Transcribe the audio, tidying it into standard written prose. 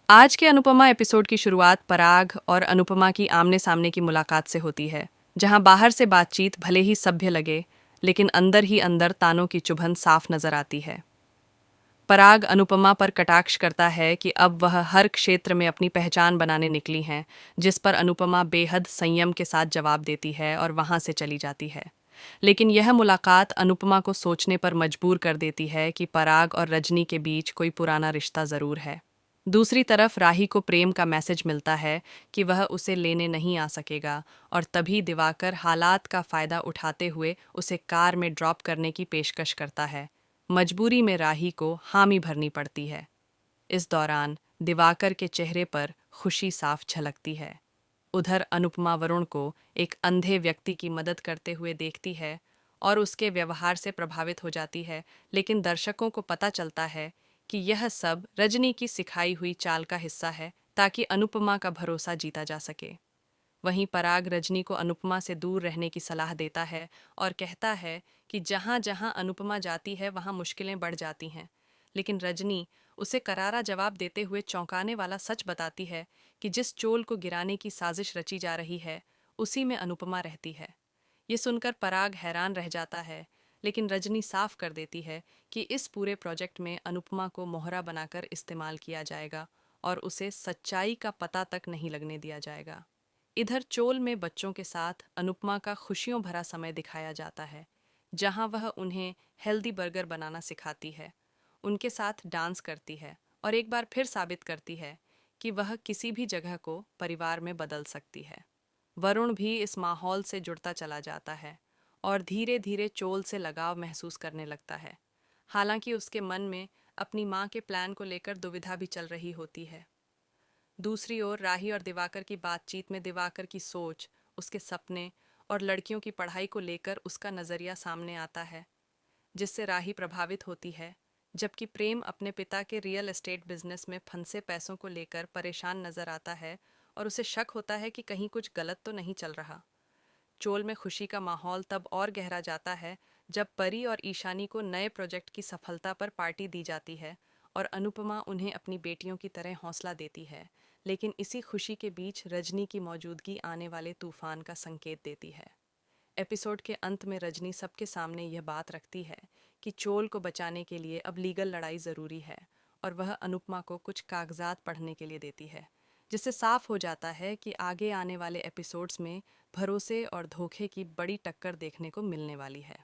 आज के अनुपमा एपिसोड की शुरुआत पराग और अनुपमा की आमने सामने की मुलाकात से होती है, जहां बाहर से बातचीत भले ही सभ्य लगे, लेकिन अंदर ही अंदर तानों की चुभन साफ नजर आती है। पराग अनुपमा पर कटाक्ष करता है कि अब वह हर क्षेत्र में अपनी पहचान बनाने निकली हैं, जिस पर अनुपमा बेहद संयम के साथ जवाब देती है और वहां से चली जाती है। लेकिन यह मुलाकात अनुपमा को सोचने पर मजबूर कर देती है कि पराग और रजनी के बीच कोई पुराना रिश्ता जरूर है। दूसरी तरफ राही को प्रेम का मैसेज मिलता है कि वह उसे लेने नहीं आ सकेगा, और तभी दिवाकर हालात का फायदा उठाते हुए उसे कार में ड्रॉप करने की पेशकश करता है। मजबूरी में राही को हामी भरनी पड़ती है। इस दौरान दिवाकर के चेहरे पर खुशी साफ झलकती है। उधर अनुपमा वरुण को एक अंधे व्यक्ति की मदद करते हुए देखती है और उसके व्यवहार से प्रभावित हो जाती है, लेकिन दर्शकों को पता चलता है कि यह सब रजनी की सिखाई हुई चाल का हिस्सा है, ताकि अनुपमा का भरोसा जीता जा सके। वहीं पराग रजनी को अनुपमा से दूर रहने की सलाह देता है और कहता है कि जहां जहां अनुपमा जाती है वहां मुश्किलें बढ़ जाती हैं। लेकिन रजनी उसे करारा जवाब देते हुए चौंकाने वाला सच बताती है कि जिस चोल को गिराने की साजिश रची जा रही है, उसी में अनुपमा रहती है। ये सुनकर पराग हैरान रह जाता है, लेकिन रजनी साफ कर देती है कि इस पूरे प्रोजेक्ट में अनुपमा को मोहरा बनाकर इस्तेमाल किया जाएगा और उसे सच्चाई का पता तक नहीं लगने दिया जाएगा। इधर चोल में बच्चों के साथ अनुपमा का खुशियों भरा समय दिखाया जाता है, जहां वह उन्हें हेल्दी बर्गर बनाना सिखाती है, उनके साथ डांस करती है और एक बार फिर साबित करती है कि वह किसी भी जगह को परिवार में बदल सकती है। वरुण भी इस माहौल से जुड़ता चला जाता है और धीरे धीरे चोल से लगाव महसूस करने लगता है। हालांकि उसके मन में अपनी मां के प्लान को लेकर दुविधा भी चल रही होती है। दूसरी ओर राही और दिवाकर की बातचीत में दिवाकर की सोच, उसके सपने और लड़कियों की पढ़ाई को लेकर उसका नजरिया सामने आता है, जिससे राही प्रभावित होती है, जबकि प्रेम अपने पिता के रियल एस्टेट बिजनेस में फंसे पैसों को लेकर परेशान नजर आता है और उसे शक होता है कि कहीं कुछ गलत तो नहीं चल रहा। चोल में खुशी का माहौल तब और गहरा जाता है जब परी और ईशानी को नए प्रोजेक्ट की सफलता पर पार्टी दी जाती है और अनुपमा उन्हें अपनी बेटियों की तरह हौसला देती है। लेकिन इसी खुशी के बीच रजनी की मौजूदगी आने वाले तूफान का संकेत देती है। एपिसोड के अंत में रजनी सबके सामने यह बात रखती है कि चोल को बचाने के लिए अब लीगल लड़ाई ज़रूरी है, और वह अनुपमा को कुछ कागजात पढ़ने के लिए देती है, जिससे साफ हो जाता है कि आगे आने वाले एपिसोड्स में भरोसे और धोखे की बड़ी टक्कर देखने को मिलने वाली है।